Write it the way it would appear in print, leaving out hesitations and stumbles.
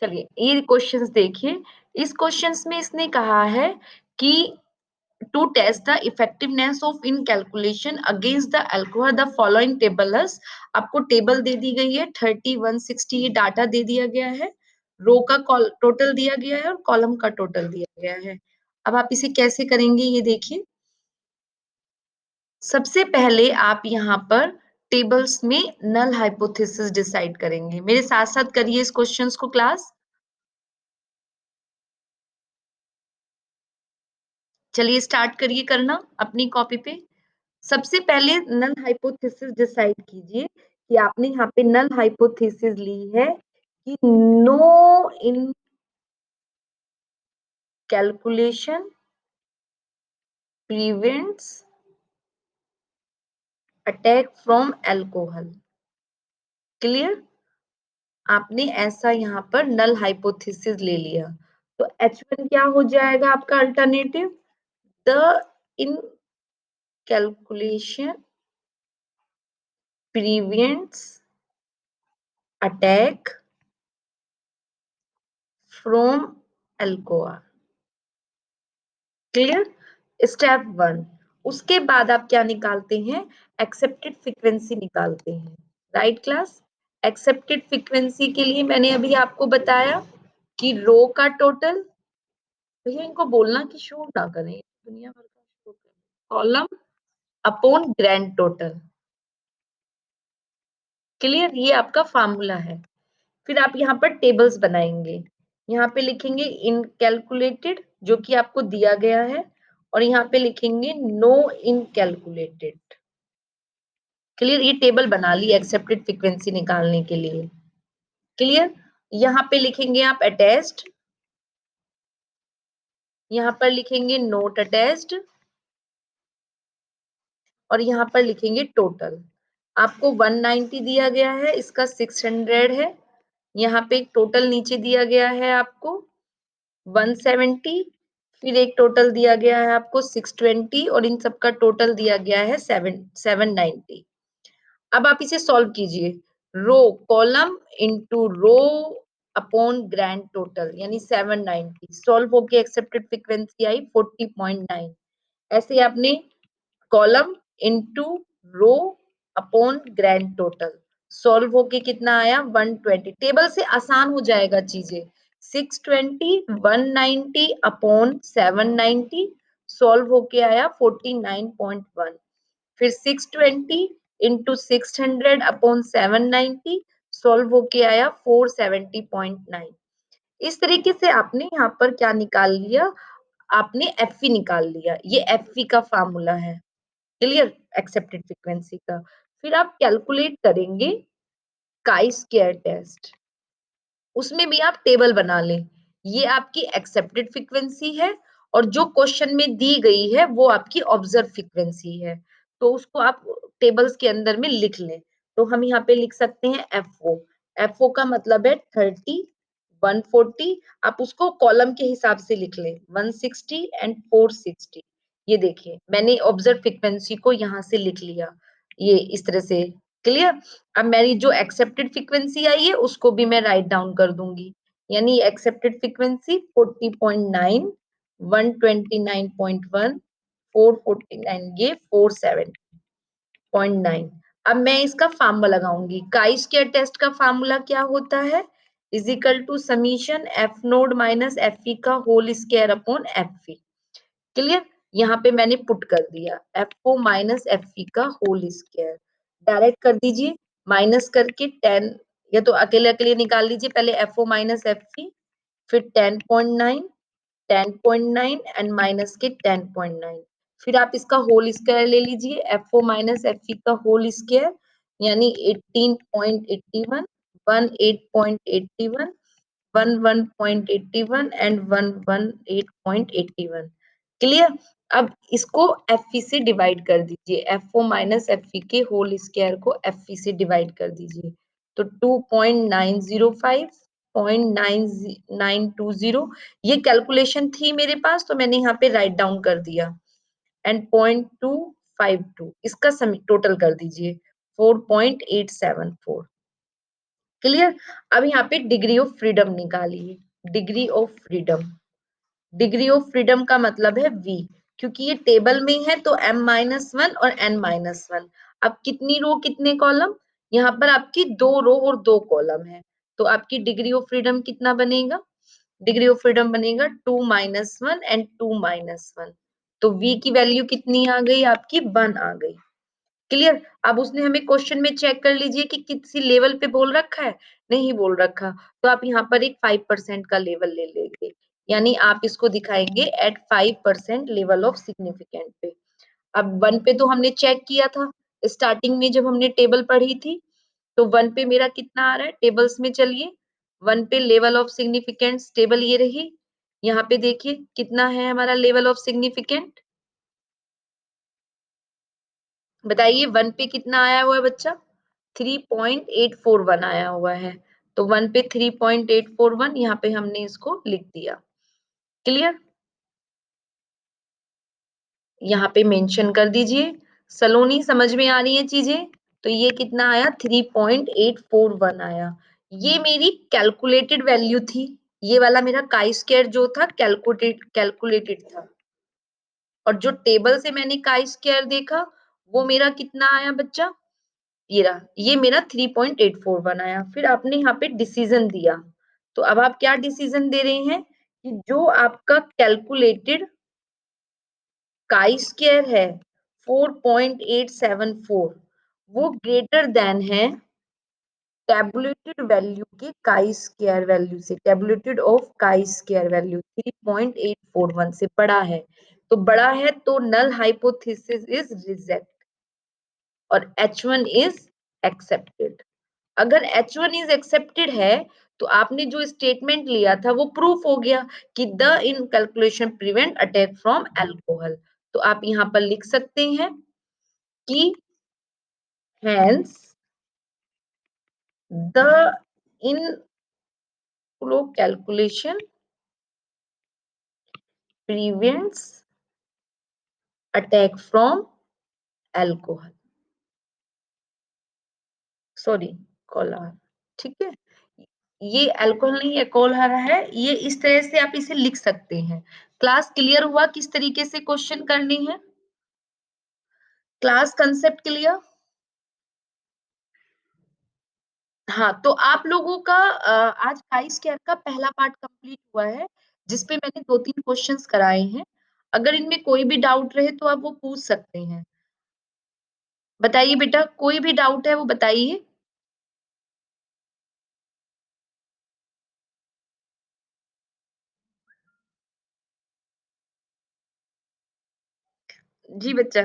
चलिए ये क्वेश्चंस देखिए। इस क्वेश्चंस में इसने कहा है कि to test the effectiveness of in calculation against the alcohol the following table is। आपको टेबल दे दी गई है 30 160 ये डाटा दे दिया गया है, रो का टोटल दिया गया है और कॉलम का टोटल दिया गया है। अब आप इसे कैसे करेंगे ये देखिए। सबसे पहले आप यहाँ पर टेबल्स में नल हाइपोथेसिस डिसाइड करेंगे। मेरे साथ साथ करिए इस क्वेश्चंस को क्लास। चलिए स्टार्ट करिए करना अपनी कॉपी पे। सबसे पहले नल हाइपोथेसिस डिसाइड कीजिए कि आपने यहाँ पे नल हाइपोथेसिस ली है कि no in calculation prevents attack from alcohol. Clear? आपने ऐसा यहाँ पर नल हाइपोथेसिस ले लिया, तो H1 क्या हो जाएगा आपका alternative? The in calculation prevents attack from alcohol. Clear? Step 1। उसके बाद आप क्या निकालते हैं? एक्सेप्टेड फ्रीक्वेंसी निकालते हैं। Right class? एक्सेप्टेड फ्रीक्वेंसी के लिए मैंने अभी आपको बताया कि रो का टोटल, भैया इनको बोलना कि शो ना करें, दुनिया भर का शो करें, column upon grand total. Clear? ये आपका फार्मूला है। फिर आप यहाँ पर टेबल्स बनाएंगे। यहाँ पे लिखेंगे इन कैलकुलेटेड जो कि आपको दिया गया है, और यहाँ पे लिखेंगे नो इन कैलकुलेटेड। क्लियर? ये टेबल बना ली एक्सेप्टेड फ्रीक्वेंसी निकालने के लिए। क्लियर? यहाँ पे लिखेंगे आप अटैच्ड, यहाँ पर लिखेंगे नोट अटैच्ड, और यहाँ पर लिखेंगे टोटल। आपको 190 दिया गया है, इसका 600 है। यहाँ पे एक टोटल नीचे दिया गया है आपको 170, फिर एक टोटल दिया गया है आपको 620, और इन सबका टोटल दिया गया है 790। अब आप इसे सॉल्व कीजिए। Row column into row upon grand total यानी 790 सॉल्व होके एक्सेप्टेड फ्रीक्वेंसी आई 40.9। ऐसे आपने column into row upon grand total solve होके कितना आया 120। टेबल से आसान हो जाएगा चीजें। 620 190 अपॉन 790 सॉल्व होके आया 49.1। फिर 620 इंटू 600 अपॉन 790 सॉल्व होके आया 470.9। इस तरीके से आपने यहाँ पर क्या निकाल लिया? आपने एफई निकाल लिया। ये एफई का फार्मूला है। क्लियर? एक्सेप्टेड फ्रीक्वेंसी का। फिर आप कैलकुलेट करेंगे काई स्क्वायर टेस्ट, उसमें भी आप टेबल बना लें। ये आपकी एक्सेप्टेड फ्रीक्वेंसी है, और जो क्वेश्चन में दी गई है वो आपकी ऑब्जर्व फ्रीक्वेंसी है, तो उसको आप टेबल्स के अंदर में लिख लें। तो हम यहाँ पे लिख सकते हैं एफओ। एफओ का मतलब है 30 140। आप उसको कॉलम के हिसाब से लिख लें 160 एंड 460। ये देखिए मैंने ऑब्जर्व फ्रीक्वेंसी को यहाँ से लिख लिया ये इस तरह से। क्लियर? अब मेरी जो एक्सेप्टेड फ्रीक्वेंसी आई है उसको भी मैं राइट डाउन कर दूंगी, यानी एक्सेप्टेड फ्रीक्वेंसी 40.9 129.1 449 ये 470.9। अब मैं इसका फार्मूला लगाऊंगी। काई स्क्वायर टेस्ट का फार्मूला क्या होता है? Is equal to summation F naught minus F E का whole square upon F E. Clear? यहाँ पे मैंने पुट कर दिया F O minus F E का होल स्क्वायर। डायरेक्ट कर दीजिए, माइनस करके 10, या तो अकेले अकेले निकाल लीजिए पहले F O minus F E, फिर 10.9 10.9 एंड माइनस के 10.9। फिर आप इसका होल स्क्वायर ले लीजिए, F O minus F E का होल स्क्वायर यानी 18.81 18.81 11.81 एंड 118.81। क्लियर? अब इसको एफ ई से डिवाइड कर दीजिए, F O minus F E के होल स्क्वायर को एफ ई से डिवाइड कर दीजिए, तो 2.905 0.9920। ये कैलकुलेशन थी मेरे पास तो मैंने यहाँ पे राइट डाउन कर दिया, एंड 0.252 इसका टोटल कर दीजिए 4.874। क्लियर। अब यहाँ पे डिग्री ऑफ फ्रीडम निकालिए। Degree of freedom, degree of freedom का मतलब है v, क्योंकि ये टेबल में है तो m-1 और n-1। अब कितनी रो कितने कॉलम, यहाँ पर आपकी 2 रो और 2 कॉलम है, तो आपकी डिग्री ऑफ फ्रीडम कितना बनेगा, डिग्री ऑफ फ्रीडम बनेगा 2-1 एंड 2-1। तो v की वैल्यू कितनी आ गई आपकी, 1 आ गई। क्लियर। अब उसने हमें क्वेश्चन में चेक कर लीजिए कि किसी लेवल पे बोल रखा है, नहीं बोल रखा, तो आप यहाँ पर एक 5% का लेवल ले लेंगे, यानी आप इसको दिखाएंगे एट 5% लेवल ऑफ सिग्निफिकेंट पे। अब 1 पे तो हमने चेक किया था स्टार्टिंग में जब हमने टेबल पढ़ी थी, तो 1 पे मेरा कितना आ रहा है, टेबल्स में चलिए, 1 पे लेवल ऑफ सिग्निफिकेंस टेबल ये रही, यहाँ पे देखिए कितना है हमारा लेवल ऑफ सिग्निफिकेंट, बताइए 1 पे कितना आया हुआ है बच्चा, 3.841 आया हुआ है, तो 1 पे 3.841 यहाँ पे हमने इसको लिख दिया। क्लियर, यहाँ पे मेंशन कर दीजिए। सलोनी समझ में आ रही है चीजें, तो ये कितना आया, 3.841 आया। ये मेरी कैलकुलेटेड वैल्यू थी, ये वाला मेरा काई स्क्वायर जो था कैलकुलेटेड था, और जो टेबल से मैंने काई स्क्वायर देखा वो मेरा कितना आया बच्चा, ये रहा, ये मेरा 3.841 आया। फिर आपने यहाँ पे डिसीजन दिया, तो अब आप क्या डिसीजन दे रहे हैं कि जो आपका कैलकुलेटेड काई स्क्वायर है 4.874, वो ग्रेटर देन है टेबुलेटेड वैल्यू के काई स्क्वायर वैल्यू से, tabulated of chi square value 3.841 से बड़ा है, तो बड़ा है तो नल हाइपोथेसिस इज रिजेक्ट और H1 इज एक्सेप्टेड। अगर H1 इज एक्सेप्टेड है तो आपने जो स्टेटमेंट लिया था वो प्रूफ हो गया कि the in calculation prevent attack from alcohol. तो आप यहाँ पर लिख सकते हैं कि hence the in flow calculation prevents attack from alcohol, sorry cholera, ठीक है। ये अल्कोहल नहीं है, कोलहर है, ये इस तरह से आप इसे लिख सकते हैं। क्लास क्लियर हुआ किस तरीके से क्वेश्चन करनी है, क्लास कंसेप्ट क्लियर। हाँ, तो आप लोगों का आज काई स्क्वायर का पहला पार्ट कंप्लीट हुआ है, जिसपे मैंने 2-3 क्वेश्चंस कराए हैं। अगर इनमें कोई भी डाउट रहे तो आप वो पूछ सकते हैं। बताइए बेटा, कोई भी डाउट है वो बताइए। जी बच्चा।